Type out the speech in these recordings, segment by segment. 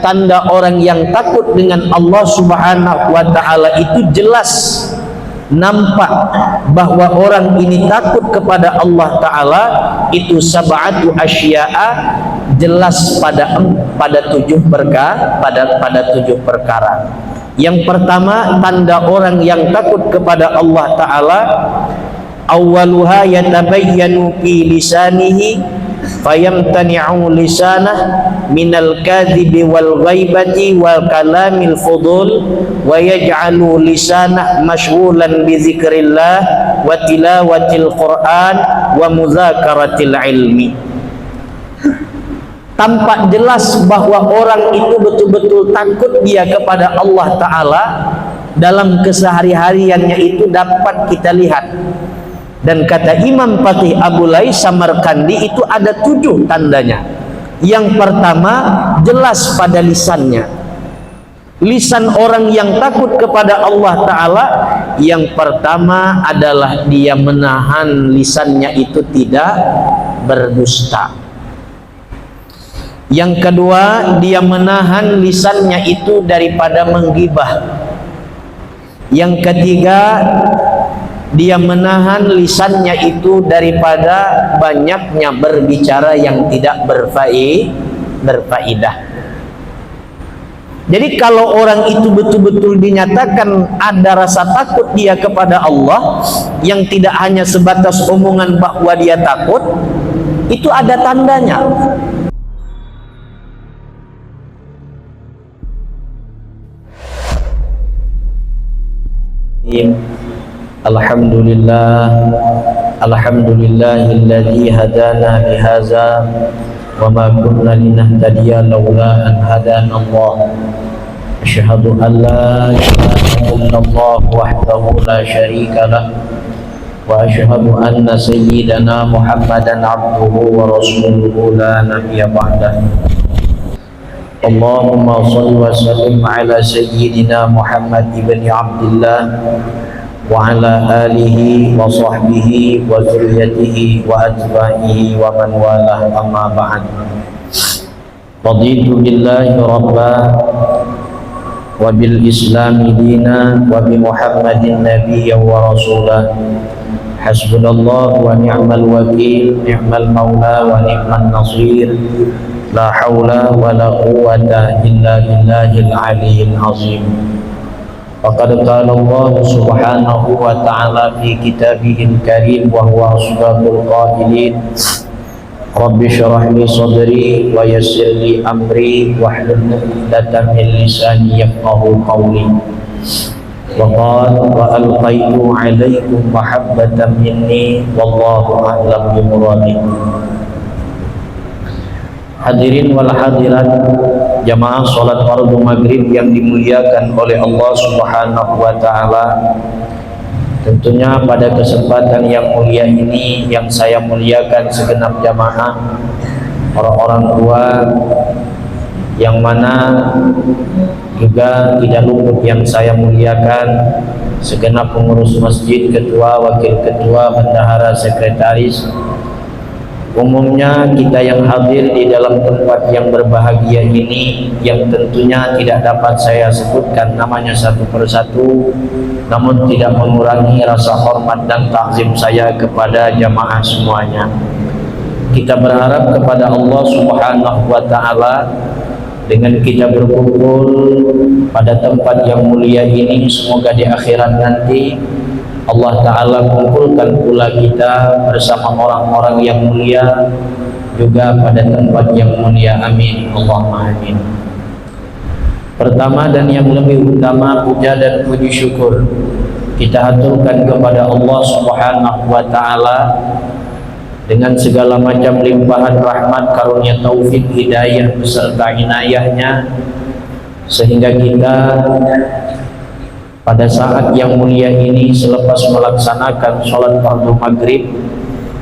tanda orang yang takut dengan Allah Subhanahu wa ta'ala itu jelas nampak bahwa orang ini takut kepada Allah Ta'ala itu sab'atu asya'a, jelas pada 7 perkara. Yang pertama, tanda orang yang takut kepada Allah Ta'ala, awwaluha yatabayyanu fi lisanihi fayamtani'u lisanah minal kadhibi wal ghaibati wal kalamil fudul wa yaj'alu lisanah mashghulan bi dzikrillah wa tilawatil Qur'an wa muzakaratil ilmi. Tampak jelas bahwa orang itu betul-betul takut dia kepada Allah Ta'ala. Dalam kesehari-hariannya itu dapat kita lihat. Dan kata Imam Fatih Abu Lais Samarkandi itu ada 7 tandanya. Yang pertama, jelas pada lisannya. Lisan orang yang takut kepada Allah Ta'ala, yang pertama adalah dia menahan lisannya itu tidak berdusta. Yang kedua, dia menahan lisannya itu daripada menggibah. Yang ketiga, dia menahan lisannya itu daripada banyaknya berbicara yang tidak berfaedah. Jadi kalau orang itu betul-betul dinyatakan ada rasa takut dia kepada Allah, yang tidak hanya sebatas omongan bahwa dia takut, itu ada tandanya. Alhamdulillahilladzi hadana lihaza wa ma kunna linahtadiya laula an hadana Allah. Asyhadu an la ilaha illallah wahdahu la syarika lah wa asyhadu anna sayyidana Muhammadan abduhu wa rasuluhu la nabiyya ba'dah. Allahumma shalli wa sallim ala sayyidina Muhammad ibn Abdullah wa ala alihi wa sahbihi wa zurriyatihi wa atba'ihi wa man walah, amma ba'd. Raditu billahi rabba wa bil islami dina wa bi Muhammadin nabiyyan wa rasulah. Hasbunallahu wa ni'mal wakil, ni'mal maula wa ni'man nasir. La haula wa la quwwata illa billahil aliyyil azim. Faqad qala Allah subhanahu wa ta'ala fi kitabihil karim wa huwa asdaqul qailin. Rabbi shrah li sadri wa yassir li amri wahlul 'uqdatam min lisani yafqahu qawli. Wa qala wa alqaitu 'alaikum mahabbatan minni wallahu a'lam bi muradi. Hadirin wal hadirat, jamaah salat fardu maghrib yang dimuliakan oleh Allah Subhanahu wa ta'ala. Tentunya pada kesempatan yang mulia ini yang saya muliakan segenap jamaah, orang-orang tua, yang mana juga tidak luput yang saya muliakan segenap pengurus masjid, ketua, wakil ketua, bendahara, sekretaris. Umumnya kita yang hadir di dalam tempat yang berbahagia ini, yang tentunya tidak dapat saya sebutkan namanya satu persatu, namun tidak mengurangi rasa hormat dan takzim saya kepada jamaah semuanya. Kita berharap kepada Allah Subhanahu wa ta'ala, dengan kita berkumpul pada tempat yang mulia ini, semoga di akhirat nanti Allah Ta'ala kumpulkan pula kita bersama orang-orang yang mulia juga pada tempat yang mulia. Amin, Allahumma amin. Pertama dan yang lebih utama, puja dan puji syukur kita haturkan kepada Allah Subhanahu wa ta'ala dengan segala macam limpahan rahmat, karunia, taufik, hidayah beserta inayahnya, sehingga kita pada saat yang mulia ini selepas melaksanakan sholat fardu maghrib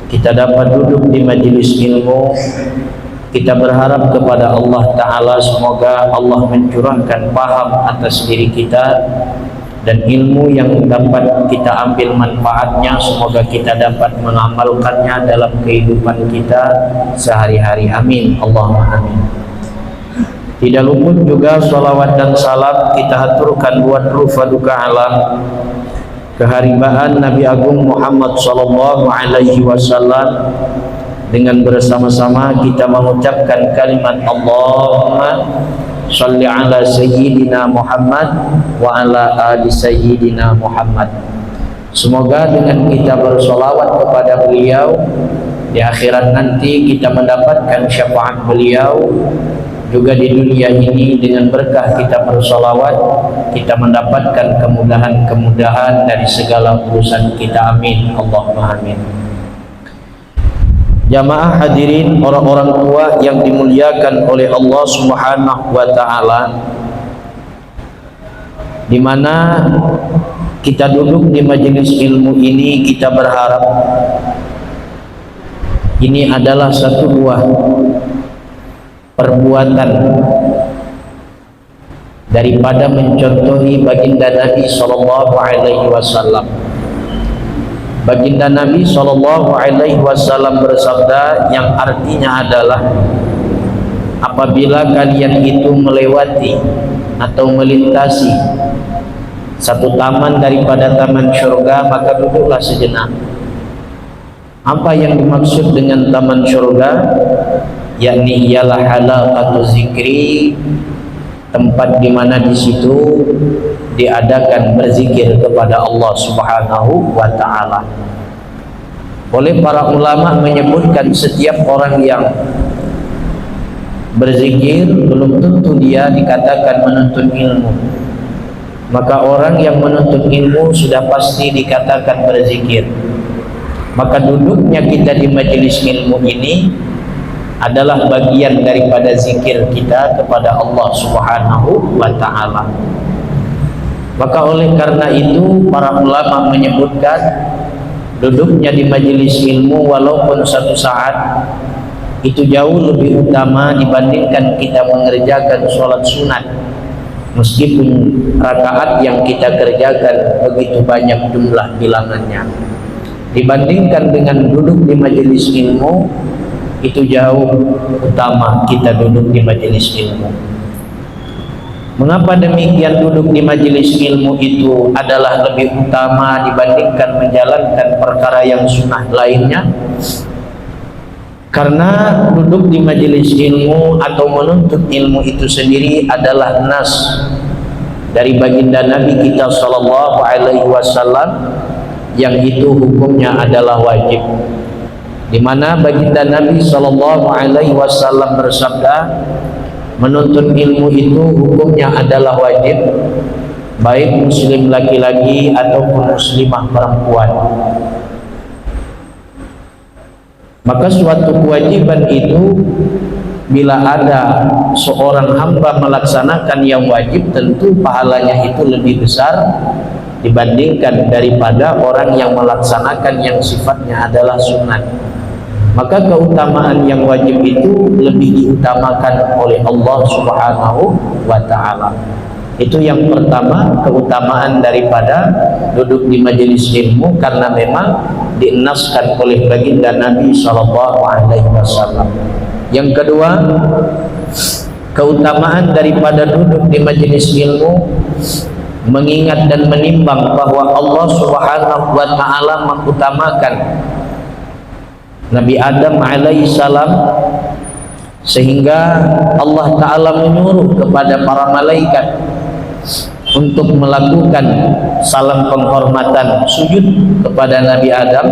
kita dapat duduk di majelis ilmu. Kita berharap kepada Allah Ta'ala semoga Allah mencurahkan paham atas diri kita, dan ilmu yang dapat kita ambil manfaatnya semoga kita dapat mengamalkannya dalam kehidupan kita sehari-hari. Amin, Allahumma amin. Tidak luput juga salawat dan salam kita haturkan buat rufa duka alam keharibaan Nabi Agung Muhammad sallallahu alaihi wasallam, dengan bersama-sama kita mengucapkan kalimat Allahumma shalli ala sayyidina Muhammad wa ala ali sayyidina Muhammad. Semoga dengan kita bersolawat kepada beliau, di akhirat nanti kita mendapatkan syafaat beliau. Juga di dunia ini dengan berkah kita bersolawat, kita mendapatkan kemudahan-kemudahan dari segala urusan kita. Amin, Allahumma amin. Jamaah hadirin, orang-orang tua yang dimuliakan oleh Allah Subhanahu wa ta'ala, di mana kita duduk di majelis ilmu ini, kita berharap ini adalah satu buah perbuatan daripada mencontohi baginda Nabi sallallahu alaihi wasallam. Baginda Nabi sallallahu alaihi wasallam bersabda yang artinya adalah, apabila kalian itu melewati atau melintasi satu taman daripada taman syurga, maka duduklah sejenak. Apa yang dimaksud dengan taman syurga? Yakni ialah halaqatu zikri, tempat di mana di situ diadakan berzikir kepada Allah Subhanahu wa ta'ala. Oleh para ulama menyebutkan setiap orang yang berzikir belum tentu dia dikatakan menuntut ilmu. Maka orang yang menuntut ilmu sudah pasti dikatakan berzikir. Maka duduknya kita di majelis ilmu ini adalah bagian daripada zikir kita kepada Allah Subhanahu wa ta'ala. Maka oleh karena itu para ulama menyebutkan duduknya di majelis ilmu walaupun satu saat itu jauh lebih utama dibandingkan kita mengerjakan sholat sunat, meskipun rakaat yang kita kerjakan begitu banyak jumlah bilangannya. Dibandingkan dengan duduk di majelis ilmu, itu jauh utama kita duduk di majelis ilmu. Mengapa demikian? Duduk di majelis ilmu itu adalah lebih utama dibandingkan menjalankan perkara yang sunnah lainnya. Karena duduk di majelis ilmu atau menuntut ilmu itu sendiri adalah nas dari baginda Nabi kita sallallahu alaihi wasallam, yang itu hukumnya adalah wajib. Di mana baginda Nabi sallallahu alaihi wasallam bersabda, menuntut ilmu itu hukumnya adalah wajib, baik muslim laki-laki ataupun muslimah perempuan. Maka suatu kewajiban itu bila ada seorang hamba melaksanakan yang wajib, tentu pahalanya itu lebih besar dibandingkan daripada orang yang melaksanakan yang sifatnya adalah sunat. Maka keutamaan yang wajib itu lebih diutamakan oleh Allah Subhanahu wa ta'ala. Itu yang pertama, keutamaan daripada duduk di majelis ilmu, karena memang dienaskan oleh baginda Nabi sallallahu alaihi wasallam. Yang kedua, keutamaan daripada duduk di majelis ilmu, mengingat dan menimbang bahwa Allah Subhanahu wa ta'ala mengutamakan Nabi Adam alaihissalam, sehingga Allah Ta'ala menyuruh kepada para malaikat untuk melakukan salam penghormatan sujud kepada Nabi Adam.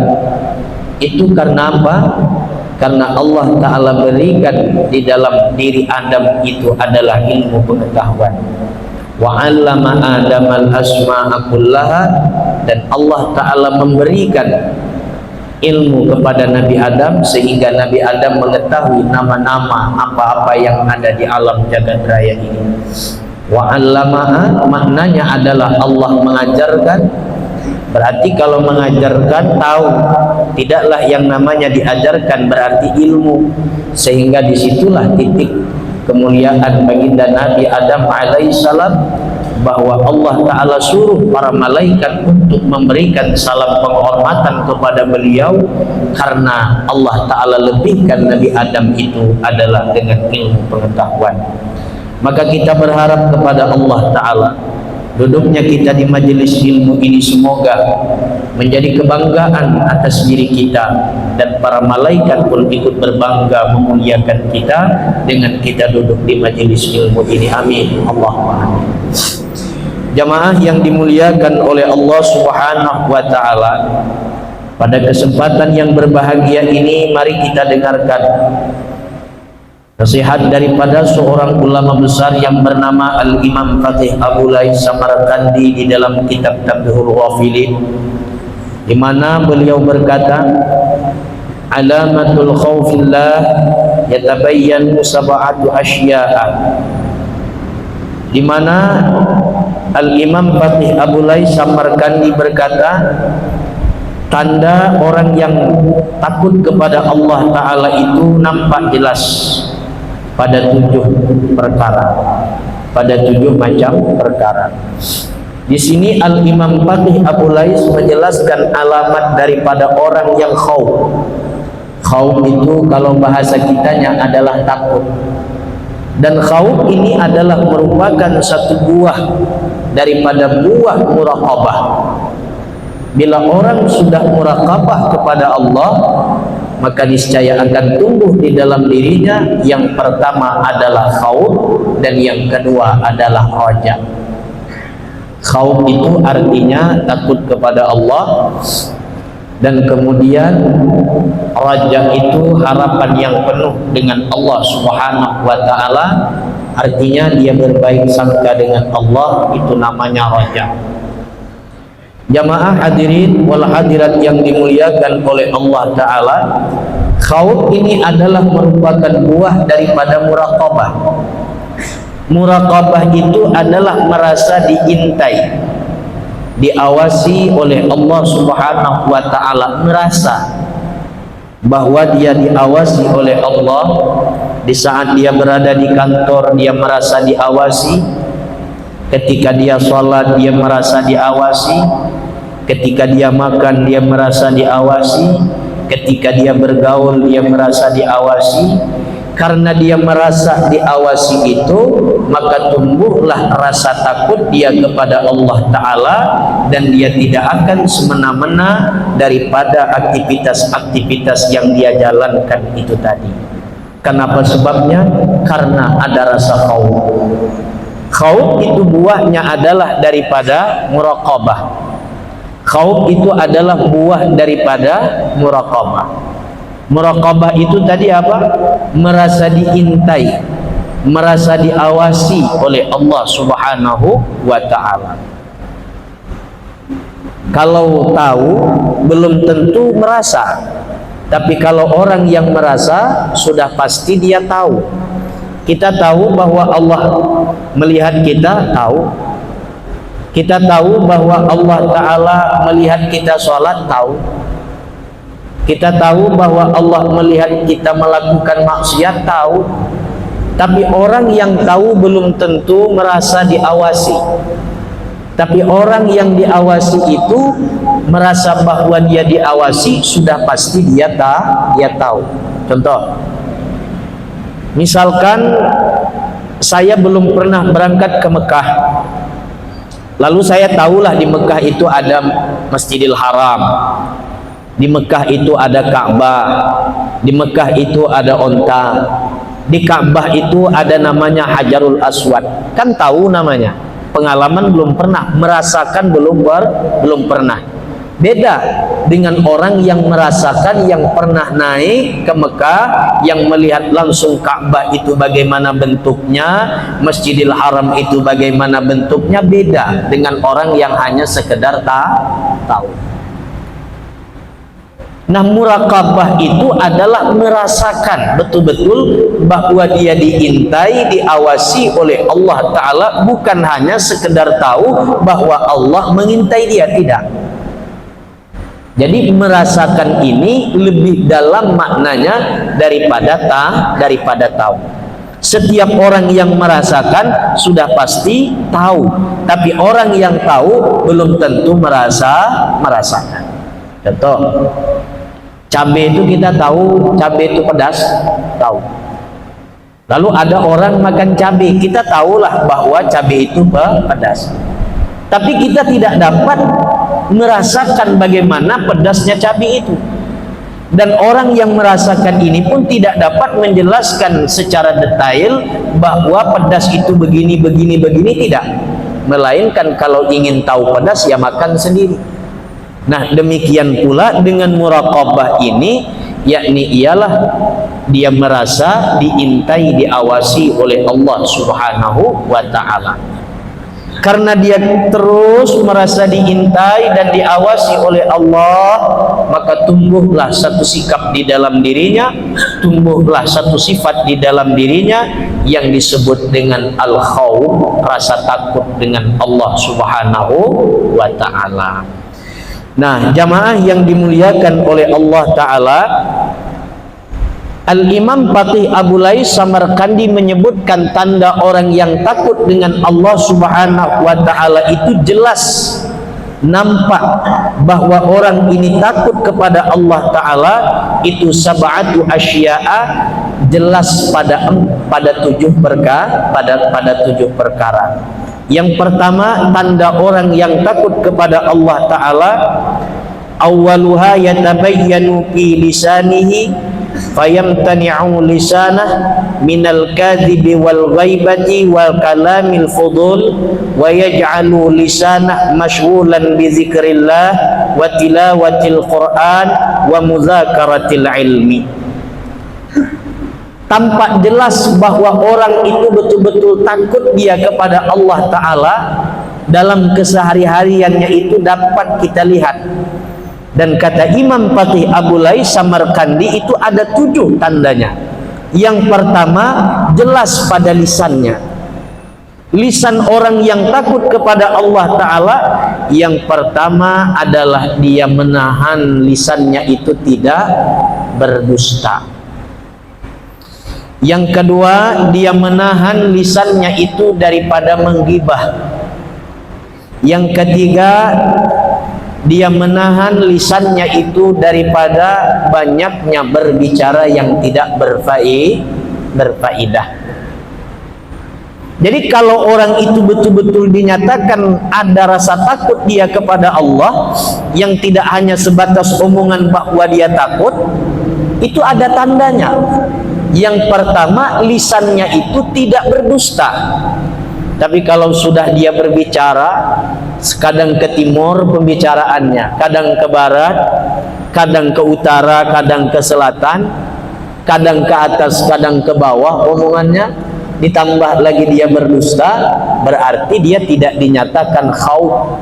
Itu karena apa? Karena Allah Ta'ala berikan di dalam diri Adam itu adalah ilmu pengetahuan. Wa 'allama Adamal asma'a kullaha, dan Allah Ta'ala memberikan ilmu kepada Nabi Adam sehingga Nabi Adam mengetahui nama-nama apa-apa yang ada di alam jagat raya ini. Wa 'allama maknanya adalah Allah mengajarkan. Berarti kalau mengajarkan, tahu, tidaklah yang namanya diajarkan berarti ilmu, sehingga disitulah titik kemuliaan baginda Nabi Adam alaihissalam, bahwa Allah Ta'ala suruh para malaikat untuk memberikan salam penghormatan kepada beliau, karena Allah Ta'ala lebihkan Nabi Adam itu adalah dengan ilmu pengetahuan. Maka kita berharap kepada Allah Ta'ala, duduknya kita di majelis ilmu ini semoga menjadi kebanggaan atas diri kita, dan para malaikat pun ikut berbangga memuliakan kita dengan kita duduk di majelis ilmu ini. Amin. Allahumma amin. Jamaah yang dimuliakan oleh Allah Subhanahu wa Ta'ala, pada kesempatan yang berbahagia ini mari kita dengarkan nasihat daripada seorang ulama besar yang bernama Al-Imam Fatih Abulai Samarkandi di dalam kitab Tabihul Ghafilin, di mana beliau berkata, alamatul khawfillah yatabayyanu sab'atu asya'a, di mana Al-Imam Fatih Abulai Samarkandi berkata, tanda orang yang takut kepada Allah Ta'ala itu nampak jelas pada 7 perkara, pada 7 macam perkara. Di sini Al-Imam Fatih Abulai menjelaskan alamat daripada orang yang khauf. Khauf itu kalau bahasa kitanya adalah takut, dan khauf ini adalah merupakan satu buah daripada buah muraqabah. Bila orang sudah muraqabah kepada Allah, maka niscaya akan tumbuh di dalam dirinya yang pertama adalah khauf, dan yang kedua adalah raja. Khauf itu artinya takut kepada Allah, dan kemudian raja itu harapan yang penuh dengan Allah Subhanahu wa Ta'ala, artinya dia berbaik sangka dengan Allah, itu namanya raja. Jamaah hadirin wal hadirat yang dimuliakan oleh Allah Ta'ala, khauf ini adalah merupakan buah daripada muraqabah. Muraqabah itu adalah merasa diintai, diawasi oleh Allah Subhanahu wa Ta'ala, merasa bahwa dia diawasi oleh Allah. Di saat dia berada di kantor, dia merasa diawasi. Ketika dia sholat, dia merasa diawasi. Ketika dia makan, dia merasa diawasi. Ketika dia bergaul, dia merasa diawasi. Karena dia merasa diawasi itu, maka tumbuhlah rasa takut dia kepada Allah Ta'ala, dan dia tidak akan semena-mena daripada aktivitas-aktivitas yang dia jalankan itu tadi. Kenapa sebabnya? Karena ada rasa khauf. Khauf itu buahnya adalah daripada muraqabah. Khauf itu adalah buah daripada muraqabah. Muraqabah itu tadi apa? Merasa diintai, merasa diawasi oleh Allah Subhanahu wa Ta'ala. Kalau tahu belum tentu merasa, tapi kalau orang yang merasa sudah pasti dia tahu. Kita tahu bahwa Allah melihat kita, tahu. Kita tahu bahwa Allah Ta'ala melihat kita sholat, tahu. Kita tahu bahwa Allah melihat kita melakukan maksiat, tahu. Tapi orang yang tahu belum tentu merasa diawasi. Tapi orang yang diawasi itu merasa bahwa dia diawasi, sudah pasti dia tahu. Contoh, misalkan saya belum pernah berangkat ke Mekah, lalu saya tahulah di Mekah itu ada Masjidil Haram, di Mekah itu ada Ka'bah, di Mekah itu ada onta, di Ka'bah itu ada namanya Hajarul Aswad. Kan tahu namanya, pengalaman belum pernah, merasakan belum pernah. Beda dengan orang yang merasakan, yang pernah naik ke Mekah, yang melihat langsung Ka'bah itu bagaimana bentuknya, Masjidil Haram itu bagaimana bentuknya. Beda dengan orang yang hanya sekedar tahu. Nah, muraqabah itu adalah merasakan betul-betul bahwa dia diintai, diawasi oleh Allah Ta'ala, bukan hanya sekedar tahu bahwa Allah mengintai dia, tidak. Jadi merasakan ini lebih dalam maknanya daripada tahu. Setiap orang yang merasakan sudah pasti tahu, tapi orang yang tahu belum tentu merasakan. Contoh, cabai itu kita tahu, cabai itu pedas, tahu. Lalu ada orang makan cabai, kita tahulah bahwa cabai itu pedas. Tapi kita tidak dapat merasakan bagaimana pedasnya cabai itu. Dan orang yang merasakan ini pun tidak dapat menjelaskan secara detail bahwa pedas itu begini, tidak. Melainkan kalau ingin tahu pedas ya makan sendiri. Nah, demikian pula dengan muraqabah ini, yakni ialah dia merasa diintai, diawasi oleh Allah Subhanahu wa ta'ala. Karena dia terus merasa diintai dan diawasi oleh Allah, maka tumbuhlah satu sikap di dalam dirinya, tumbuhlah satu sifat di dalam dirinya yang disebut dengan al-khawf, rasa takut dengan Allah Subhanahu wa ta'ala. Nah, jamaah yang dimuliakan oleh Allah ta'ala, Al-Imam Faqih Abu Lais Samarkandi menyebutkan tanda orang yang takut dengan Allah Subhanahu wa ta'ala itu jelas nampak bahwa orang ini takut kepada Allah ta'ala itu sab'atu asya'a, jelas pada tujuh perkara. Yang pertama, tanda orang yang takut kepada Allah ta'ala, awwaluha yatabayyanu fi lisanihi fayamtani'u lisanah minal kadhibi wal ghaibati wal kalamil fudul wa yaj'alu lisanah mashghulan bi dzikrillah wa tilawatil Qur'an wa mudzakaratil ilmi. Tampak jelas bahwa orang itu betul-betul takut dia kepada Allah ta'ala. Dalam kesehari-hariannya itu dapat kita lihat. Dan kata Imam Faqih Abu Lais Samarkandi itu ada 7 tandanya. Yang pertama, jelas pada lisannya. Lisan orang yang takut kepada Allah ta'ala, yang pertama adalah dia menahan lisannya itu tidak berdusta. Yang kedua, dia menahan lisannya itu daripada menggibah. Yang ketiga, dia menahan lisannya itu daripada banyaknya berbicara yang tidak berfaedah. Jadi kalau orang itu betul-betul dinyatakan ada rasa takut dia kepada Allah, yang tidak hanya sebatas omongan bahwa dia takut, itu ada tandanya. Yang pertama, lisannya itu tidak berdusta. Tapi kalau sudah dia berbicara, kadang ke timur pembicaraannya, kadang ke barat, kadang ke utara, kadang ke selatan, kadang ke atas, kadang ke bawah omongannya, ditambah lagi dia berdusta, berarti dia tidak dinyatakan khauf.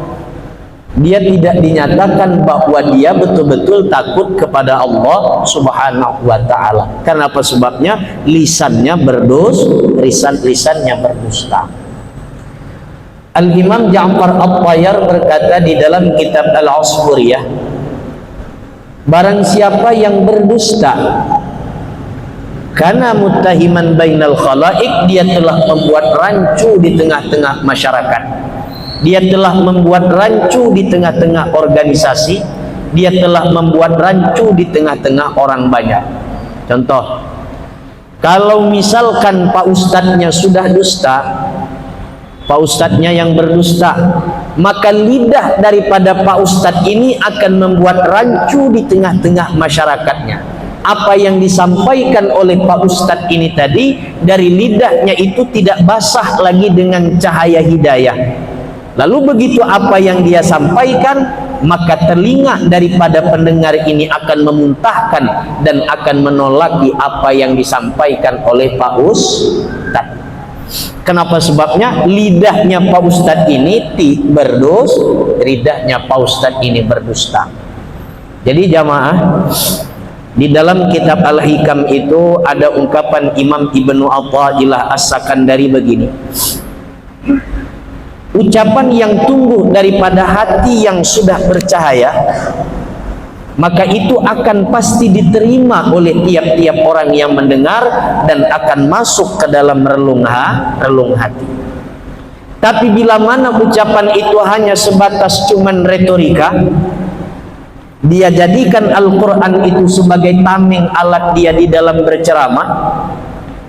Dia tidak dinyatakan bahwa dia betul-betul takut kepada Allah Subhanahu wa ta'ala. Kenapa sebabnya? Lisannya lisannya berdusta. Al-Imam Ja'far At-Tayyar berkata di dalam kitab Al-Asfuriyah, barang siapa yang berdusta karena muttahiman bainal khalaik, dia telah membuat rancu di tengah-tengah masyarakat. Dia telah membuat rancu di tengah-tengah organisasi. Dia telah membuat rancu di tengah-tengah orang banyak. Contoh, kalau misalkan Pak Ustadznya sudah dusta, Pak Ustadznya yang berdusta, maka lidah daripada Pak Ustadz ini akan membuat rancu di tengah-tengah masyarakatnya. Apa yang disampaikan oleh Pak Ustadz ini tadi, dari lidahnya itu tidak basah lagi dengan cahaya hidayah. Lalu begitu apa yang dia sampaikan, maka telinga daripada pendengar ini akan memuntahkan dan akan menolaki apa yang disampaikan oleh Pak Ustadz. Kenapa sebabnya? Lidahnya Pak Ustadz ini lidahnya Pak Ustadz ini berdusta. Jadi jamaah, di dalam kitab Al-Hikam itu ada ungkapan Imam Ibnu Athaillah As-Sakandari begini, ucapan yang tumbuh daripada hati yang sudah bercahaya, maka itu akan pasti diterima oleh tiap-tiap orang yang mendengar dan akan masuk ke dalam relung hati. Tapi bila mana ucapan itu hanya sebatas cuman retorika, dia jadikan Al-Quran itu sebagai tameng alat dia di dalam berceramah,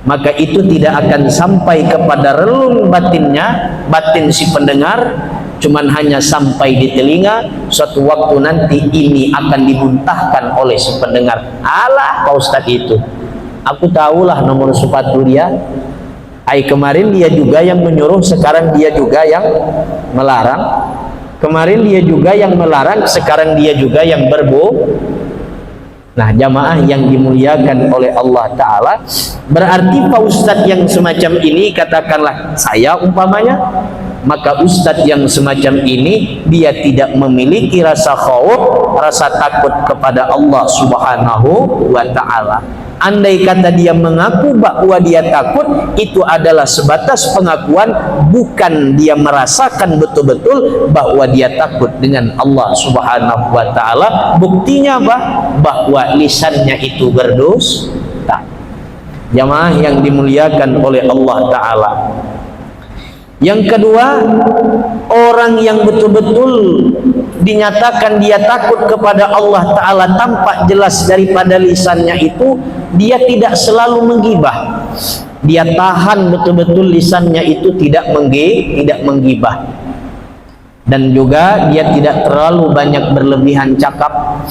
maka itu tidak akan sampai kepada relung batinnya, batin si pendengar, cuman hanya sampai di telinga. Suatu waktu nanti ini akan dimuntahkan oleh si pendengar. Alah Pak Ustadz itu, aku tahulah nomor sepatu dia. Kemarin dia juga yang menyuruh, sekarang dia juga yang melarang. Kemarin dia juga yang melarang, sekarang dia juga yang Nah, jamaah yang dimuliakan oleh Allah Ta'ala, berarti Pak Ustadz yang semacam ini, katakanlah saya umpamanya, maka Ustadz yang semacam ini dia tidak memiliki rasa khauf, rasa takut kepada Allah Subhanahu wa Ta'ala. Andai kata dia mengaku bahwa dia takut, itu adalah sebatas pengakuan, bukan dia merasakan betul-betul bahwa dia takut dengan Allah Subhanahu wa Ta'ala. Buktinya apa? Bahwa lisannya itu berdosa. Jamaah yang dimuliakan oleh Allah Ta'ala, yang kedua, orang yang betul-betul dinyatakan dia takut kepada Allah Ta'ala, tampak jelas daripada lisannya itu, dia tidak selalu menggibah. Dia tahan betul-betul lisannya itu tidak menggibah. Dan juga dia tidak terlalu banyak berlebihan cakap,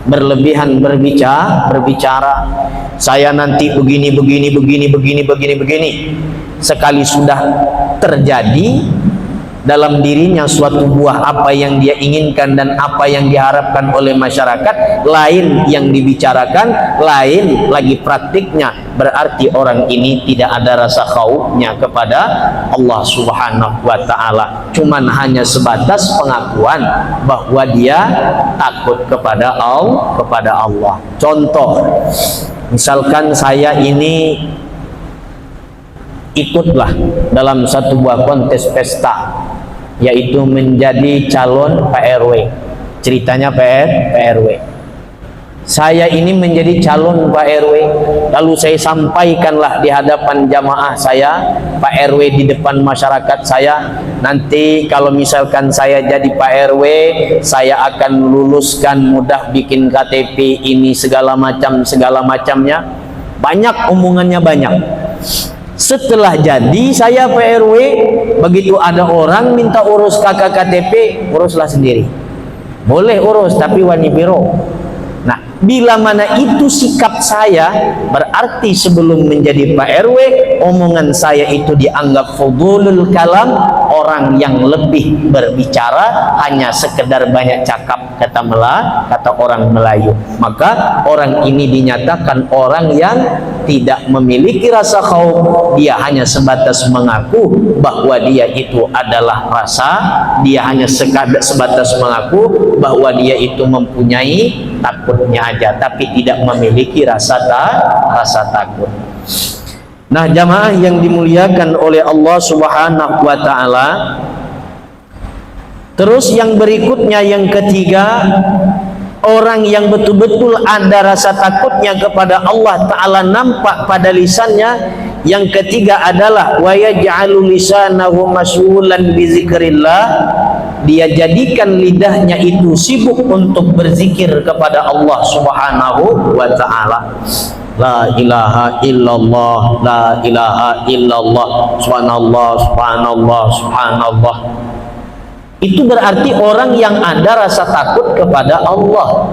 berlebihan berbicara. Saya nanti begini. Sekali sudah terjadi dalam dirinya suatu buah apa yang dia inginkan dan apa yang diharapkan oleh masyarakat, lain yang dibicarakan, lain lagi praktiknya, berarti orang ini tidak ada rasa khaufnya kepada Allah Subhanahu wa Ta'ala, cuman hanya sebatas pengakuan bahwa dia takut kepada Allah. Contoh, misalkan saya ini ikutlah dalam satu buah kontes pesta, yaitu menjadi calon Pak RW. Ceritanya Pak RW, saya ini menjadi calon Pak RW, lalu saya sampaikanlah di hadapan jamaah saya, Pak RW di depan masyarakat saya, nanti kalau misalkan saya jadi Pak RW, saya akan luluskan, mudah bikin KTP ini segala macamnya. Banyak omongannya, banyak. Setelah jadi saya Pak RW, begitu ada orang minta urus kakak KTP, uruslah sendiri. Boleh urus, tapi wani biro. Nah, bila mana itu sikap saya, berarti sebelum menjadi Pak RW, omongan saya itu dianggap fudulul kalam, orang yang lebih berbicara, hanya sekedar banyak cakap, kata orang Melayu. Maka orang ini dinyatakan orang yang tidak memiliki rasa khauf, dia hanya sebatas mengaku bahwa dia itu adalah dia hanya sebatas mengaku bahwa dia itu mempunyai takutnya aja, tapi tidak memiliki rasa takut. Nah, jamaah yang dimuliakan oleh Allah Subhanahu wa Ta'ala, terus yang berikutnya, yang ketiga, orang yang betul-betul ada rasa takutnya kepada Allah Ta'ala nampak pada lisannya. Yang ketiga adalah wa yaj'alu lisanahu mashghulan bi zikrillah, dia jadikan lidahnya itu sibuk untuk berzikir kepada Allah Subhanahu wa Ta'ala. La ilaha illallah, la ilaha illallah, subhanallah. Itu berarti orang yang ada rasa takut kepada Allah.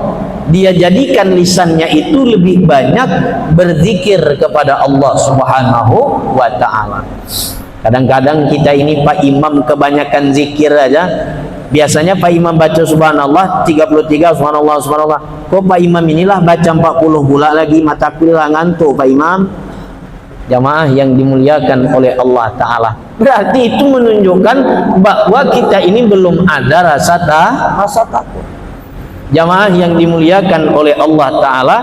Dia jadikan lisannya itu lebih banyak berzikir kepada Allah Subhanahu wa Ta'ala. Kadang-kadang kita ini Pak Imam kebanyakan zikir aja. Biasanya Pak Imam baca subhanallah 33, subhanallah. Kok Pak Imam inilah baca 40 pula lagi, mata kuliah ngantuk Pak Imam. Jamaah yang dimuliakan oleh Allah Ta'ala, berarti itu menunjukkan bahwa kita ini belum ada rasa takut. Jamaah yang dimuliakan oleh Allah Ta'ala,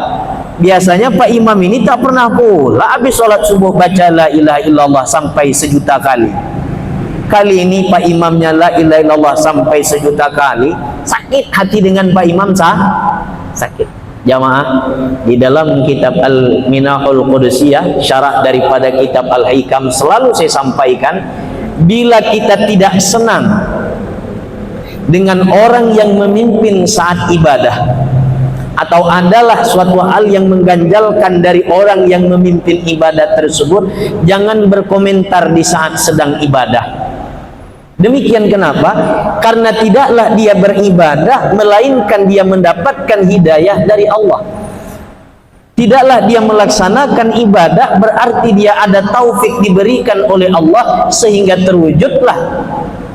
biasanya Pak Imam ini tak pernah pula habis sholat subuh baca la ilaha illallah sampai 1.000.000 kali. Kali ini Pak Imamnya la ilaha illallah sampai 1.000.000 kali. Sakit hati dengan Pak Imam sakit. Jamaah, di dalam kitab Al-Minahul Qudusiyah, syarah daripada kitab Al-Hikam, selalu saya sampaikan, bila kita tidak senang dengan orang yang memimpin saat ibadah, atau adalah suatu hal yang mengganjalkan dari orang yang memimpin ibadah tersebut, jangan berkomentar di saat sedang ibadah. Demikian kenapa? Karena tidaklah dia beribadah melainkan dia mendapatkan hidayah dari Allah. Tidaklah dia melaksanakan ibadah berarti dia ada taufik diberikan oleh Allah sehingga terwujudlah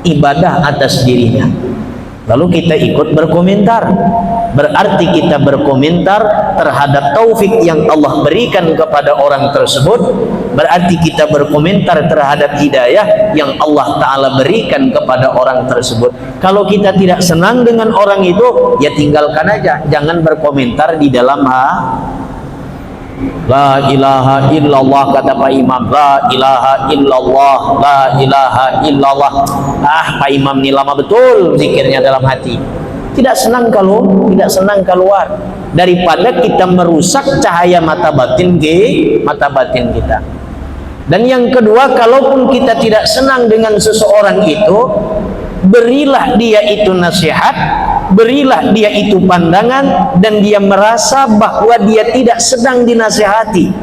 ibadah atas dirinya. Lalu kita ikut berkomentar, berarti kita berkomentar terhadap taufik yang Allah berikan kepada orang tersebut, berarti kita berkomentar terhadap hidayah yang Allah Ta'ala berikan kepada orang tersebut. Kalau kita tidak senang dengan orang itu, ya tinggalkan aja, jangan berkomentar di dalam La ilaha illallah, kata Pak Imam, la ilaha illallah, la ilaha illallah. Pak Imam ini lama betul zikirnya dalam hati. Tidak senang kalau keluar, daripada kita merusak cahaya mata batin kita. Dan yang kedua, kalaupun kita tidak senang dengan seseorang itu, berilah dia itu nasihat, berilah dia itu pandangan, dan dia merasa bahwa dia tidak sedang dinasihati,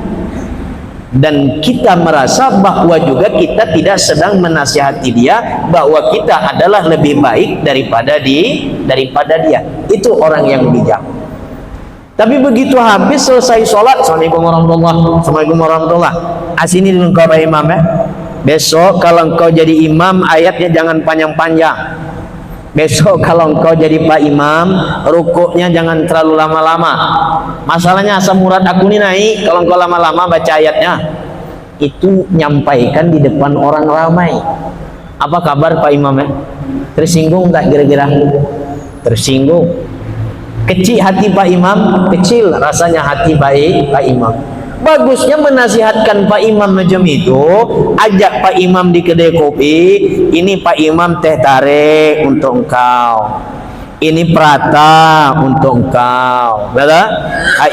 dan kita merasa bahwa juga kita tidak sedang menasihati dia, bahwa kita adalah lebih baik daripada dia. Itu orang yang bijak. Tapi begitu habis selesai sholat, Assalamualaikum warahmatullahi. Asini dulu kau Pak Imam ya. Besok kalau engkau jadi imam, ayatnya jangan panjang-panjang. Besok kalau engkau jadi Pak Imam, rukuknya jangan terlalu lama-lama. Masalahnya asam urat aku ini naik kalau engkau lama-lama baca ayatnya. Itu nyampaikan di depan orang ramai. Apa kabar Pak Imam ya? Tersinggung tak kira-kira? Tersinggung. Kecil hati Pak Imam, kecil rasanya hati baik Pak Imam. Bagusnya menasihatkan Pak Imam macam itu, ajak Pak Imam di kedai kopi, ini Pak Imam teh tarik untuk engkau, ini prata untuk engkau, betul?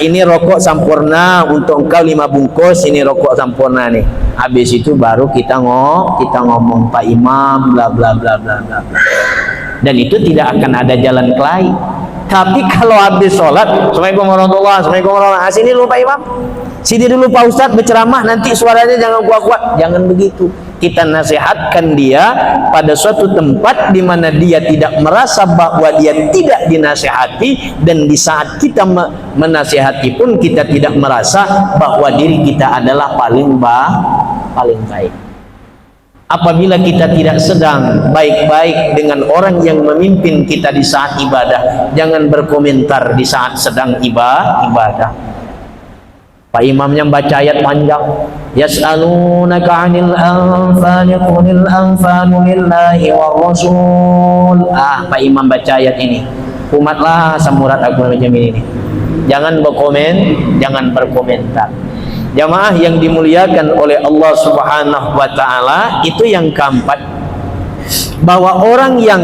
Ini rokok sampurna untuk engkau 5 bungkus, ini rokok sampurna nih. Habis itu baru kita ngomong Pak Imam bla bla bla bla bla. Dan itu tidak akan ada jalan kelahi. Tapi kalau habis sholat, Assalamualaikum warahmatullahi, sini dulu Pak Imam, sini dulu Pak Ustadz berceramah, nanti suaranya jangan kuat-kuat. Jangan begitu. Kita nasihatkan dia pada suatu tempat di mana dia tidak merasa bahwa dia tidak dinasihati, dan di saat kita menasihati pun kita tidak merasa bahwa diri kita adalah paling baik. Apabila kita tidak sedang baik-baik dengan orang yang memimpin kita di saat ibadah, jangan berkomentar di saat sedang ibadah. Pak Imamnya baca ayat panjang, yas'alunaka 'anil anfali qulil anfalu lillahi war rasul. Pak Imam baca ayat ini, umatlah samurat aku macam ini. Jangan berkomentar. Jamaah yang dimuliakan oleh Allah Subhanahu wa Ta'ala, itu yang keempat, bahwa orang yang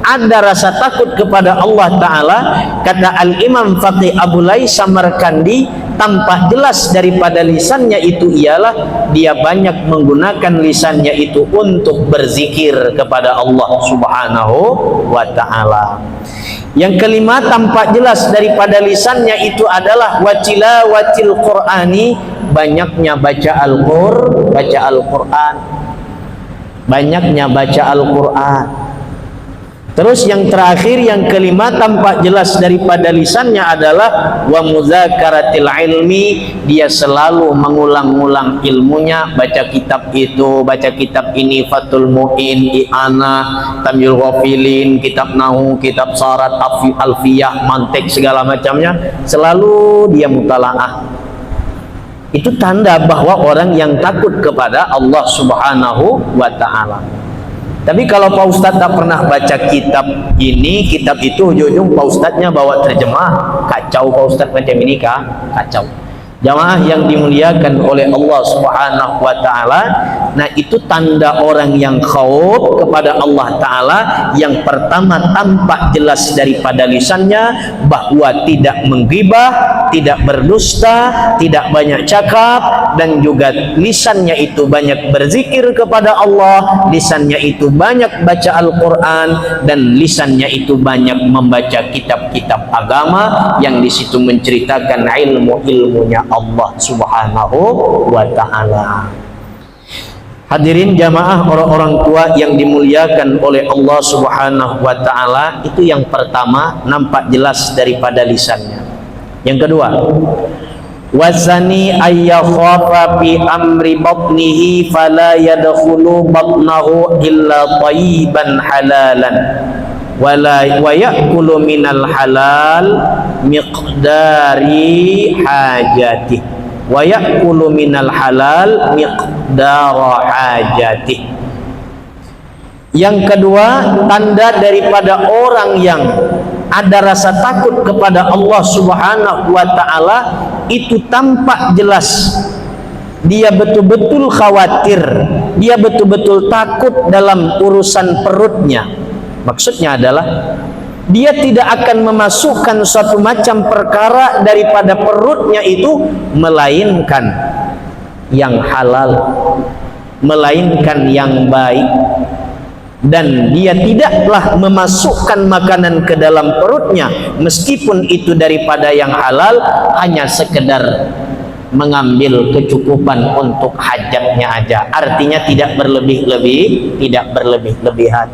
ada rasa takut kepada Allah Ta'ala, kata Al-Imam Faqih Abu Lais Samarkandi, tampak jelas daripada lisannya itu ialah dia banyak menggunakan lisannya itu untuk berzikir kepada Allah Subhanahu wa Ta'ala. Yang kelima, tampak jelas daripada lisannya itu adalah watil Qur'ani, banyaknya baca Al-Qur'an, banyaknya baca Al-Qur'an. Terus yang terakhir, yang kelima, tampak jelas daripada lisannya adalah wa muzakaratil ilmi, dia selalu mengulang-ulang ilmunya, baca kitab itu, baca kitab ini, Fathul Mu'in, I'anah, Tamyul Ghafilin, kitab Nahu, kitab Syarat, Alfiyah, Mantik, segala macamnya, selalu dia mutalaah. Itu tanda bahwa orang yang takut kepada Allah Subhanahu wa Ta'ala. Tapi kalau Pak Ustadz tak pernah baca kitab ini, kitab itu, ujung-ujung Pak Ustadznya bawa terjemah, kacau Pak Ustadz macam ini kacau. Jamaah yang dimuliakan oleh Allah Subhanahu wa Ta'ala, Nah, itu tanda orang yang khauf kepada Allah Ta'ala. Yang pertama, tampak jelas daripada lisannya bahwa tidak menggibah, tidak berdusta, tidak banyak cakap, dan juga lisannya itu banyak berzikir kepada Allah, lisannya itu banyak baca Al-Quran, dan lisannya itu banyak membaca kitab-kitab agama yang di situ menceritakan ilmu-ilmunya Allah Subhanahu wa Ta'ala. Hadirin jamaah orang-orang tua yang dimuliakan oleh Allah Subhanahu wa Ta'ala, itu yang pertama, nampak jelas daripada lisannya. Yang kedua, wazani ayyakhafa fi amri batnihi fala yadkhulu batnahu illa tayyiban halalan wa ya'kulu minal halal miqdari hajatih wa ya'kulu minal halal miqdara hajatih. Yang kedua, tanda daripada orang yang ada rasa takut kepada Allah Subhanahu wa Ta'ala, itu tampak jelas dia betul-betul khawatir, dia betul-betul takut dalam urusan perutnya. Maksudnya adalah dia tidak akan memasukkan suatu macam perkara daripada perutnya itu melainkan yang halal, melainkan yang baik, dan dia tidaklah memasukkan makanan ke dalam perutnya meskipun itu daripada yang halal, hanya sekedar mengambil kecukupan untuk hajatnya aja. Artinya tidak berlebih-lebih, tidak berlebih-lebihan.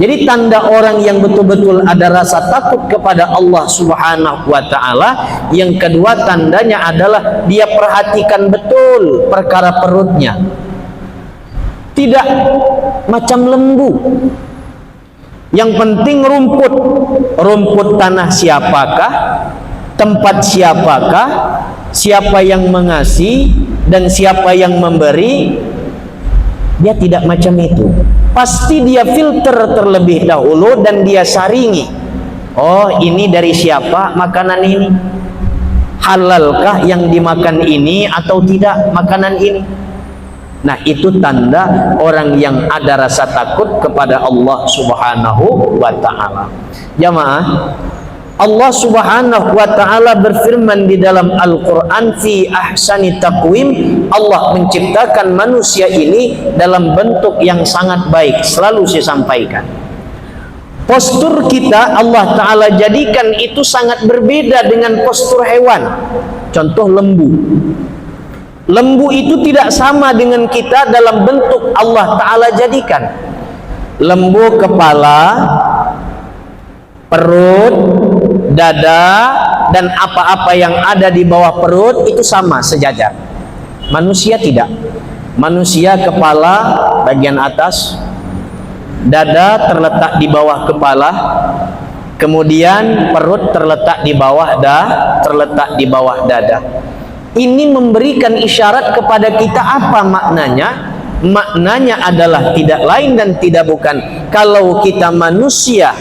Jadi tanda orang yang betul-betul ada rasa takut kepada Allah Subhanahu wa Ta'ala, yang kedua tandanya adalah dia perhatikan betul perkara perutnya. Tidak macam lembu. Yang penting rumput. Rumput tanah siapakah? Tempat siapakah? Siapa yang mengasihi dan siapa yang memberi? Dia tidak macam itu. Pasti dia filter terlebih dahulu dan dia saringi. Oh, ini dari siapa makanan ini? Halalkah yang dimakan ini atau tidak makanan ini? Nah, itu tanda orang yang ada rasa takut kepada Allah Subhanahu wa Ta'ala. Jamaah, Allah Subhanahu wa Ta'ala berfirman di dalam Al-Quran, fi ahsani taqwim, Allah menciptakan manusia ini dalam bentuk yang sangat baik. Selalu saya sampaikan, postur kita Allah Ta'ala jadikan itu sangat berbeda dengan postur hewan. Contoh lembu. Lembu itu tidak sama dengan kita dalam bentuk Allah Ta'ala jadikan. Lembu kepala, perut, dada, dan apa-apa yang ada di bawah perut itu sama sejajar. Manusia tidak. Manusia kepala bagian atas, dada terletak di bawah kepala, kemudian perut terletak di bawah dada. Ini memberikan isyarat kepada kita apa maknanya? Maknanya adalah tidak lain dan tidak bukan, kalau kita manusia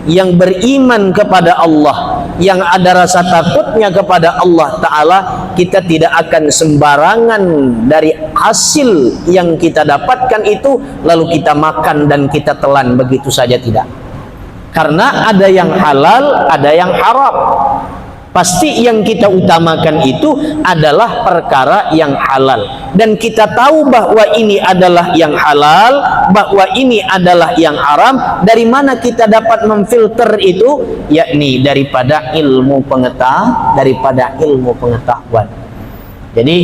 yang beriman kepada Allah, yang ada rasa takutnya kepada Allah Ta'ala, kita tidak akan sembarangan dari hasil yang kita dapatkan itu lalu kita makan dan kita telan begitu saja, tidak. Karena ada yang halal, ada yang haram. Pasti yang kita utamakan itu adalah perkara yang halal, dan kita tahu bahwa ini adalah yang halal, bahwa ini adalah yang haram. Dari mana kita dapat memfilter itu? Yakni daripada ilmu pengetahuan. Jadi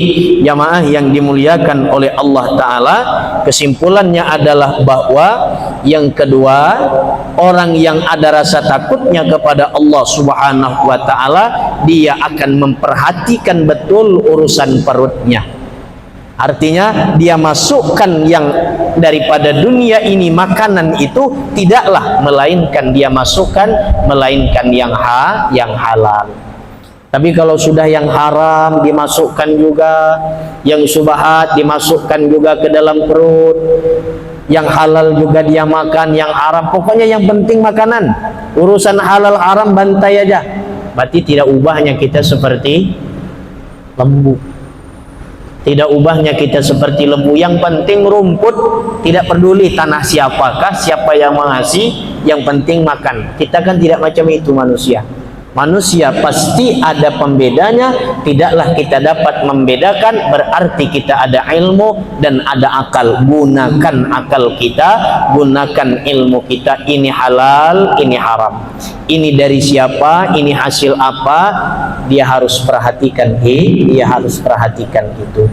jamaah yang dimuliakan oleh Allah Ta'ala, kesimpulannya adalah bahwa yang kedua, orang yang ada rasa takutnya kepada Allah Subhanahu wa Ta'ala, dia akan memperhatikan betul urusan perutnya. Artinya dia masukkan yang daripada dunia ini, makanan itu tidaklah melainkan dia masukkan melainkan yang halal. Tapi kalau sudah yang haram dimasukkan juga, yang syubhat dimasukkan juga ke dalam perut, yang halal juga dia makan, yang haram, pokoknya yang penting makanan. Urusan halal haram bantai aja. Berarti tidak ubahnya kita seperti lembu. Tidak ubahnya kita seperti lembu, yang penting rumput, tidak peduli tanah siapakah, siapa yang mengasih, yang penting makan. Kita kan tidak macam itu manusia. Manusia pasti ada pembedanya, tidaklah kita dapat membedakan, berarti kita ada ilmu dan ada akal. Gunakan akal kita, gunakan ilmu kita. Ini halal, ini haram, ini dari siapa, ini hasil apa, dia harus perhatikan dia harus perhatikan itu.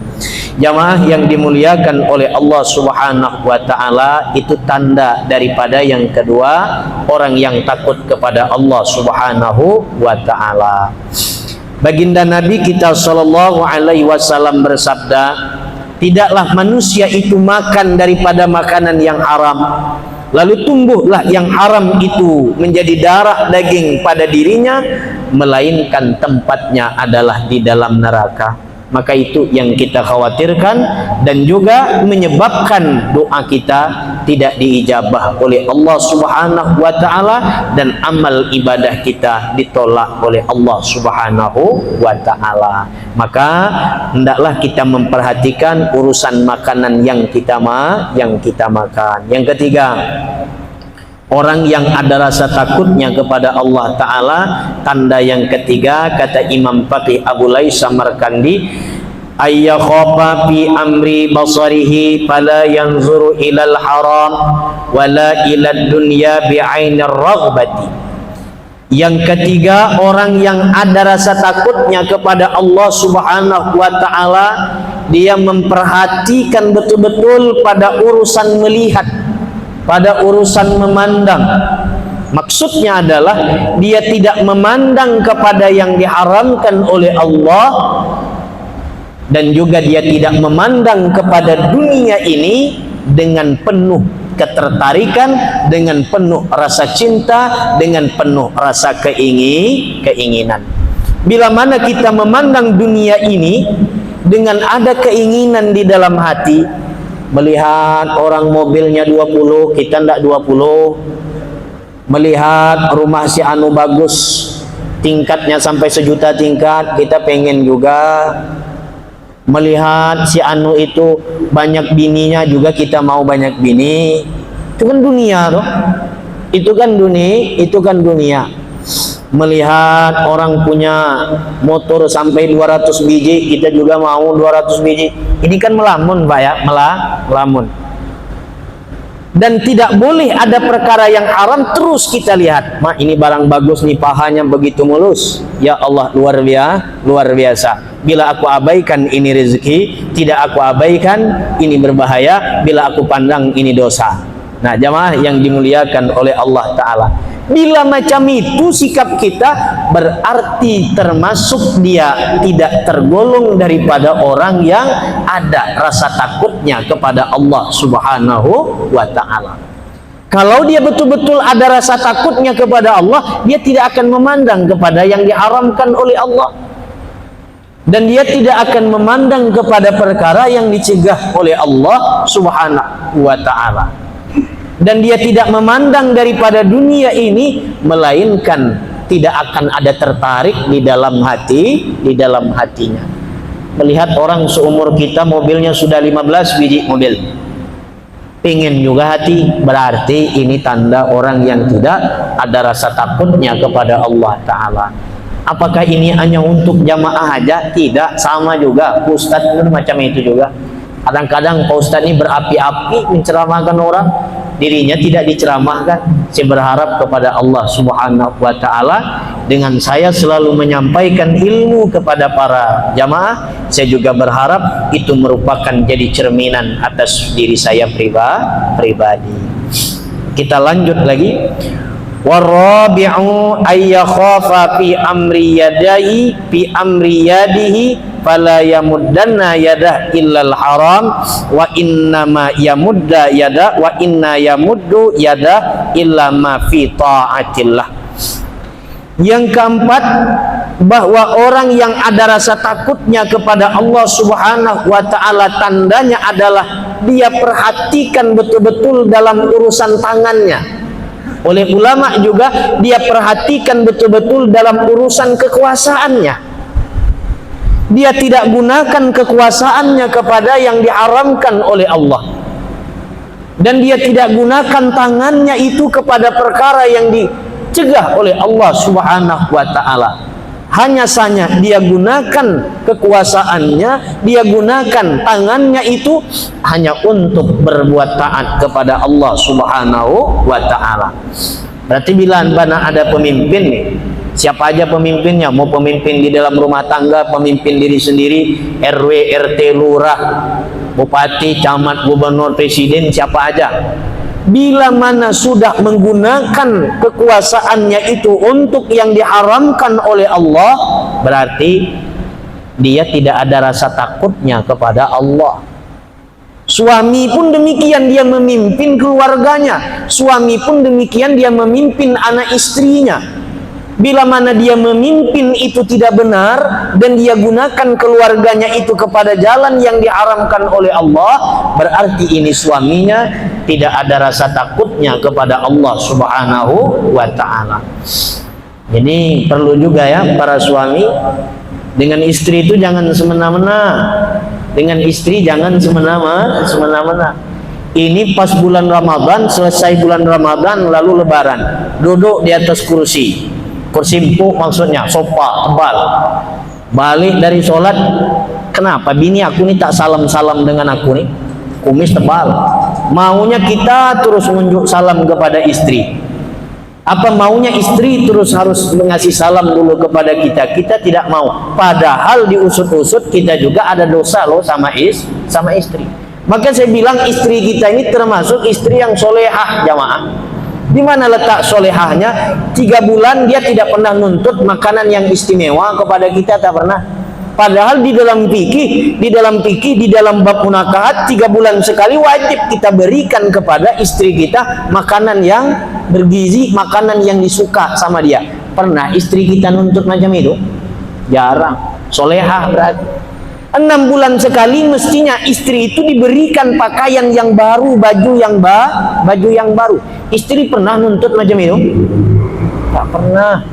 Jamaah yang dimuliakan oleh Allah Subhanahu wa taala, itu tanda daripada yang kedua, orang yang takut kepada Allah Subhanahu wa taala. Baginda Nabi kita sallallahu alaihi wasallam bersabda, tidaklah manusia itu makan daripada makanan yang haram, lalu tumbuhlah yang haram itu menjadi darah daging pada dirinya, melainkan tempatnya adalah di dalam neraka. Maka itu yang kita khawatirkan, dan juga menyebabkan doa kita tidak diijabah oleh Allah Subhanahu wa taala, dan amal ibadah kita ditolak oleh Allah Subhanahu wa taala. Maka hendaklah kita memperhatikan urusan makanan yang kita makan. Yang ketiga, orang yang ada rasa takutnya kepada Allah Ta'ala, tanda yang ketiga, kata Imam Faqih Abu Lais Samarkandi, ayyakhafa fi amri basarihi fala yanzuru ilal haram wala ilad dunya bi'ainir raghbati. Yang ketiga, orang yang ada rasa takutnya kepada Allah Subhanahu wa taala, dia memperhatikan betul-betul pada urusan melihat, pada urusan memandang. Maksudnya adalah dia tidak memandang kepada yang diharamkan oleh Allah, dan juga dia tidak memandang kepada dunia ini dengan penuh ketertarikan, dengan penuh rasa cinta, dengan penuh rasa keinginan. Bila mana kita memandang dunia ini dengan ada keinginan di dalam hati, melihat orang mobilnya 20, kita ndak 20, melihat rumah si anu bagus, tingkatnya sampai 1 juta tingkat, kita pengen juga. Melihat si anu itu banyak bininya, juga kita mau banyak bini. Itu kan dunia tuh. Itu kan dunia. Melihat orang punya motor sampai 200 biji, kita juga mau 200 biji. Ini kan melamun, Pak ya, melamun. Dan tidak boleh ada perkara yang haram terus kita lihat. Mak, ini barang bagus nih, pahanya begitu mulus. Ya Allah, luar biasa. Bila aku abaikan, ini rezeki. Tidak aku abaikan, ini berbahaya. Bila aku pandang, ini dosa. Nah, jamaah yang dimuliakan oleh Allah Ta'ala, bila macam itu sikap kita, berarti termasuk dia tidak tergolong daripada orang yang ada rasa takutnya kepada Allah Subhanahu wa ta'ala. Kalau dia betul-betul ada rasa takutnya kepada Allah, dia tidak akan memandang kepada yang diharamkan oleh Allah, dan dia tidak akan memandang kepada perkara yang dicegah oleh Allah Subhanahu wa ta'ala. Dan dia tidak memandang daripada dunia ini, melainkan tidak akan ada tertarik di dalam hatinya. Melihat orang seumur kita mobilnya sudah 15 biji mobil, pengen juga hati, berarti ini tanda orang yang tidak ada rasa takutnya kepada Allah Ta'ala. Apakah ini hanya untuk jamaah aja? Tidak, sama juga Ustadz pun macam itu juga. Kadang-kadang Pak Ustadz ini berapi-api menceramahkan orang, dirinya tidak diceramahkan. Saya berharap kepada Allah Subhanahu wa ta'ala, dengan saya selalu menyampaikan ilmu kepada para jamaah, saya juga berharap itu merupakan jadi cerminan atas diri saya pribadi. Kita lanjut lagi. Warabi'u ayyakhafa fi amri yadihi fala yamuddanna yadah illal haram wa innama yamudda yadah wa inna yamuddu yadah illa ma fi ta'atillah. Yang keempat, bahwa orang yang ada rasa takutnya kepada Allah Subhanahu wa ta'ala, tandanya adalah dia perhatikan betul-betul dalam urusan tangannya. Oleh ulama juga, dia perhatikan betul-betul dalam urusan kekuasaannya. Dia tidak gunakan kekuasaannya kepada yang diharamkan oleh Allah, dan dia tidak gunakan tangannya itu kepada perkara yang dicegah oleh Allah Subhanahu wa ta'ala. Hanya saja dia gunakan kekuasaannya, dia gunakan tangannya itu hanya untuk berbuat taat kepada Allah Subhanahu wa ta'ala. Berarti bila ada pemimpin nih, siapa aja pemimpinnya, mau pemimpin di dalam rumah tangga, pemimpin diri sendiri, RW, RT, lurah, bupati, camat, gubernur, presiden, siapa aja, bila mana sudah menggunakan kekuasaannya itu untuk yang diharamkan oleh Allah, berarti dia tidak ada rasa takutnya kepada Allah. Suami pun demikian, dia memimpin keluarganya. Suami pun demikian, dia memimpin anak istrinya. Bila mana dia memimpin itu tidak benar dan dia gunakan keluarganya itu kepada jalan yang diharamkan oleh Allah, berarti ini suaminya tidak ada rasa takutnya kepada Allah Subhanahu wa ta'ala. Jadi perlu juga ya para suami, dengan istri itu jangan semena-mena. Dengan istri jangan semena-mena. Ini pas bulan Ramadan, selesai bulan Ramadan lalu lebaran, duduk di atas kursi empuk, maksudnya sofa tebal. Balik dari sholat, kenapa bini aku nih tak salam-salam dengan aku nih, kumis tebal. Maunya kita terus menunjuk salam kepada istri. Apa maunya istri terus harus mengasih salam dulu kepada kita? Kita tidak mau. Padahal diusut-usut kita juga ada dosa loh sama istri. Maka saya bilang istri kita ini termasuk istri yang solehah, jamaah. Di mana letak solehahnya? 3 bulan dia tidak pernah nuntut makanan yang istimewa kepada kita, tak pernah. Padahal di dalam fikih, di dalam bab munakahat 3 bulan sekali wajib kita berikan kepada istri kita makanan yang bergizi, makanan yang disuka sama dia. Pernah istri kita nuntut macam itu? Jarang. Solehah berarti. 6 bulan sekali mestinya istri itu diberikan pakaian yang baru, baju yang baru. Istri pernah nuntut macam itu? Tak pernah.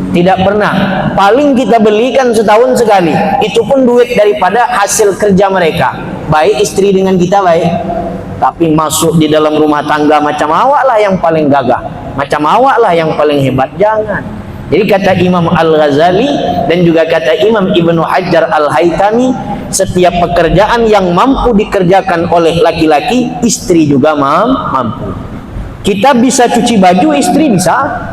Tidak pernah. Paling kita belikan setahun sekali. Itu pun duit daripada hasil kerja mereka. Baik istri dengan kita baik. Tapi masuk di dalam rumah tangga macam awak lah yang paling gagah, macam awak lah yang paling hebat. Jangan. Jadi kata Imam Al-Ghazali dan juga kata Imam Ibnu Hajar Al-Haytami, setiap pekerjaan yang mampu dikerjakan oleh laki-laki, istri juga mampu. Kita bisa cuci baju, istri bisa.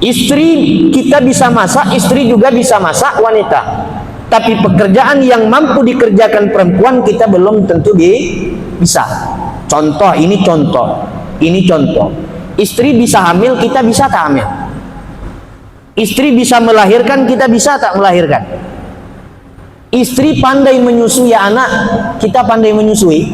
Istri kita bisa masak, istri juga bisa masak, wanita. Tapi pekerjaan yang mampu dikerjakan perempuan kita belum tentu bisa. Contoh. Istri bisa hamil, kita bisa tak hamil. Istri bisa melahirkan, kita bisa tak melahirkan. Istri pandai menyusui anak, kita pandai menyusui.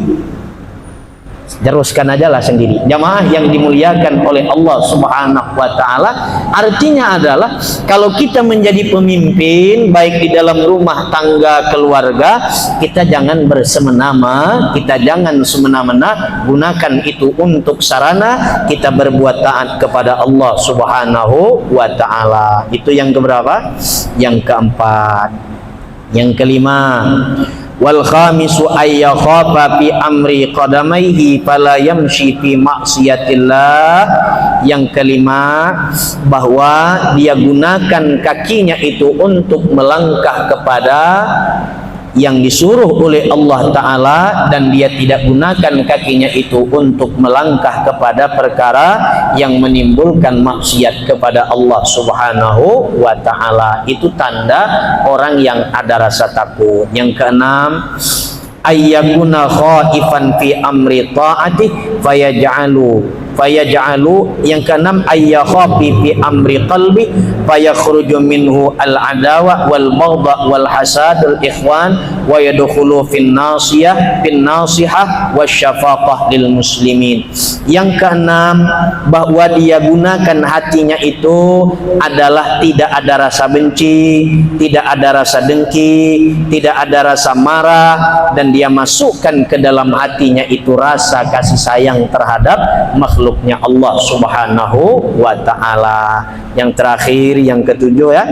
Teruskan aja lah sendiri. Jamaah yang dimuliakan oleh Allah Subhanahu wa ta'ala, artinya adalah kalau kita menjadi pemimpin baik di dalam rumah tangga keluarga, kita jangan bersemena-mena, kita jangan semena-mena gunakan itu untuk sarana kita berbuat taat kepada Allah Subhanahu wa ta'ala. Itu yang keberapa? Yang keempat. Yang kelima, wal khamisu ayyakhafa fi amri qadamaihi fala yamshi fi maksiatillah. Yang kelima, bahwa dia gunakan kakinya itu untuk melangkah kepada yang disuruh oleh Allah Ta'ala, dan dia tidak gunakan kakinya itu untuk melangkah kepada perkara yang menimbulkan maksiat kepada Allah Subhanahu wa Ta'ala. Itu tanda orang yang ada rasa takut. Yang keenam, ayyakuna khaifan fi amri ta'ati fayaj'alu. Yang keenam, ayyakhafi fi amri qalbi fayakhruju minhu al-adawa wal baghdha wal hasad al ikhwan wa yadkhulu fin nasihah wasyafaqah lil muslimin. Yang keenam, bahwa dia gunakan hatinya itu adalah tidak ada rasa benci, tidak ada rasa dengki, tidak ada rasa marah, dan dia masukkan ke dalam hatinya itu rasa kasih sayang terhadap makhluk makhluknya Allah Subhanahu wa ta'ala. Yang terakhir, yang ketujuh ya,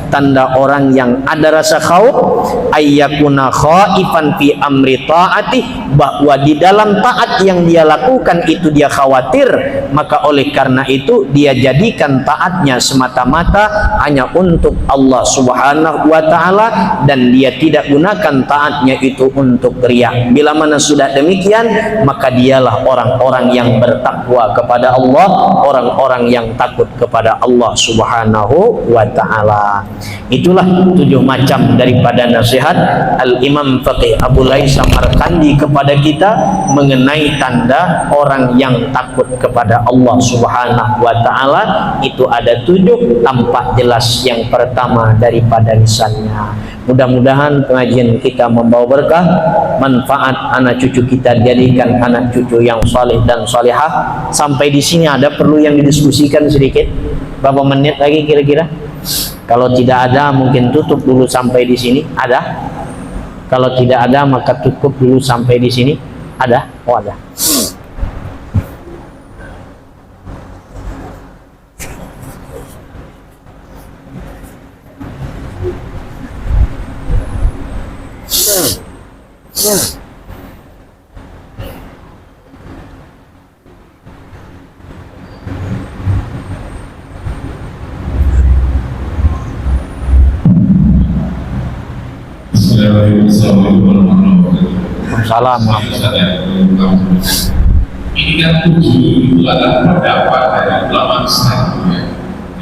tanda orang yang ada rasa khauf ayyakuna khaifan fi amri ta'ati, bahwa di dalam taat yang dia lakukan itu dia khawatir, maka oleh karena itu dia jadikan taatnya semata-mata hanya untuk Allah Subhanahu wa ta'ala, dan dia tidak gunakan taatnya itu untuk riya. Bila mana sudah demikian, maka dialah orang-orang yang bertakwa kepada Allah, orang-orang yang takut kepada Allah Subhanahu wa ta'ala. Itulah 7 macam daripada nasihat Al-Imam Faqih Abu Lais Samarkandi kepada kita mengenai tanda orang yang takut kepada Allah Subhanahu wa ta'ala. Itu ada 7, tampak jelas yang pertama daripada lisannya. Mudah-mudahan pengajian kita membawa berkah, manfaat, anak cucu kita jadikan anak cucu yang saleh dan salihah. Sampai di sini ada perlu yang didiskusikan sedikit? Berapa menit lagi kira-kira? Kalau tidak ada mungkin tutup dulu sampai di sini. Ada? Kalau tidak ada maka cukup dulu sampai di sini. Ada? Oh ada. Salam. Ini kan 7 itu adalah pendapat dari ulama Islam.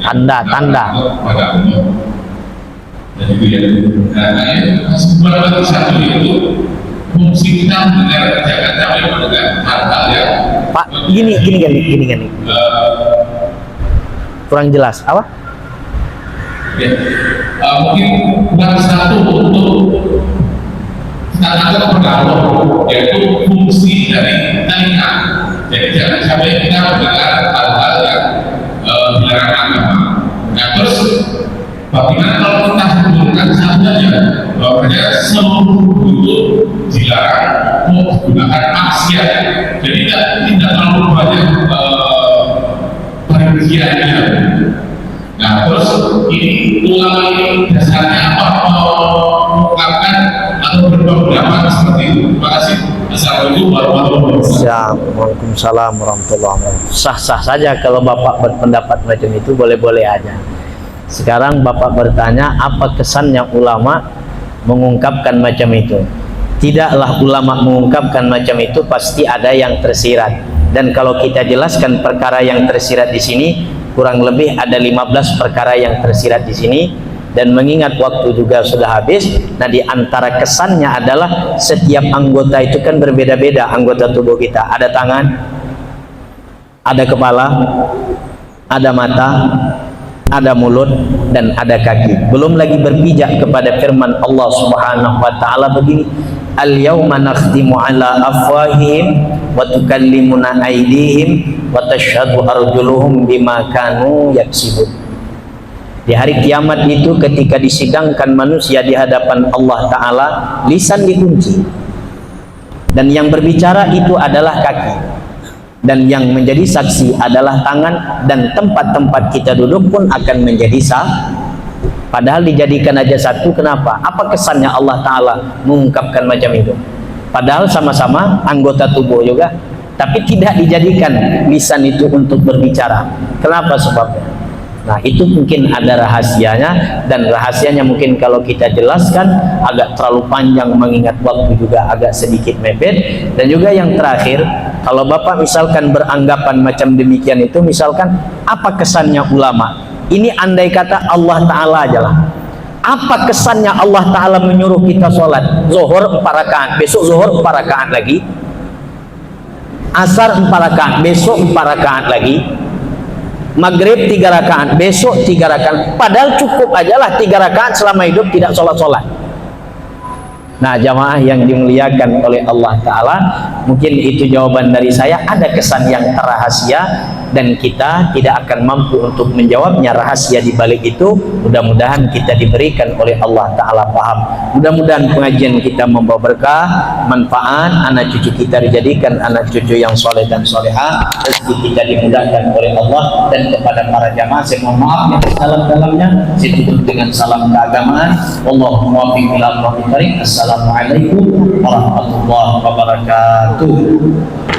Tanda. Pada umum. Dan itu yang sebenarnya satu itu fungsi kita mendengar Jakarta yang mendengar hal-hal yang Pak, gini. Kurang jelas apa? Ya, mungkin bukan satu untuk kita anggap pengaruh, yaitu fungsi dari telinga. Jadi jangan sampai kita mendengar hal-hal yang dilarang agama. Nah terus bagaimana kalau kita simpulkan saja bahwanya seluruh itu dilarang menggunakan maksiat. Jadi tidak terlalu banyak perinciannya. Nah terus ini ulama ini dasarnya apa, mengungkapkan atau berpendapat seperti itu? Terima kasih. Assalamualaikum warahmatullahi wabarakatuh. Waalaikumsalam warahmatullahi wabarakatuh. Sah-sah saja kalau Bapak berpendapat macam itu, boleh-boleh aja. Sekarang Bapak bertanya apa kesannya ulama mengungkapkan macam itu. Tidaklah ulama mengungkapkan macam itu, pasti ada yang tersirat. Dan kalau kita jelaskan perkara yang tersirat di sini, kurang lebih ada 15 perkara yang tersirat di sini. Dan mengingat waktu juga sudah habis, nah di antara kesannya adalah setiap anggota itu kan berbeda-beda anggota tubuh kita. Ada tangan, ada kepala, ada mata, ada mulut, dan ada kaki. Belum lagi berpijak kepada firman Allah Subhanahu wa ta'ala begini, al-yawma nakhtimu ala afwahihim wa tukallimuna aydihim wa tashhadu arjuluhum bima kanu yaksibun. Di hari kiamat itu ketika disidangkan manusia di hadapan Allah Ta'ala, lisan dikunci, dan yang berbicara itu adalah kaki, dan yang menjadi saksi adalah tangan, dan tempat-tempat kita duduk pun akan menjadi sah. Padahal dijadikan aja satu. Kenapa? Apa kesannya Allah Ta'ala mengungkapkan macam itu? Padahal sama-sama anggota tubuh juga, tapi tidak dijadikan lisan itu untuk berbicara. Kenapa sebabnya? Nah itu mungkin ada rahasianya, dan rahasianya mungkin kalau kita jelaskan agak terlalu panjang mengingat waktu juga agak sedikit mepet. Dan juga yang terakhir, kalau Bapak misalkan beranggapan macam demikian itu, misalkan apa kesannya ulama? Ini andai kata Allah Ta'ala aja lah. Apa kesannya Allah Ta'ala menyuruh kita sholat zuhur 4 rakaat, besok zuhur 4 rakaat lagi, asar 4 rakaat, besok 4 rakaat lagi, maghrib 3 rakaat, besok 3 rakaat. Padahal cukup aja lah 3 rakaat selama hidup tidak sholat-sholat. Nah jamaah yang dimuliakan oleh Allah Ta'ala, mungkin itu jawaban dari saya. Ada kesan yang rahasia, dan kita tidak akan mampu untuk menjawabnya. Rahasia di balik itu mudah-mudahan kita diberikan oleh Allah Ta'ala paham. Mudah-mudahan pengajian kita membawa berkah, manfaat, anak cucu kita dijadikan anak cucu yang soleh dan solehah, rezeki kita dimudahkan oleh Allah. Dan kepada para jamaah saya mohon maaf yang dalam-dalamnya, saya tutup dengan salam keagamaan. Allahumma muwaffiq ila aqwamit thariq. Assalamualaikum warahmatullahi wabarakatuh.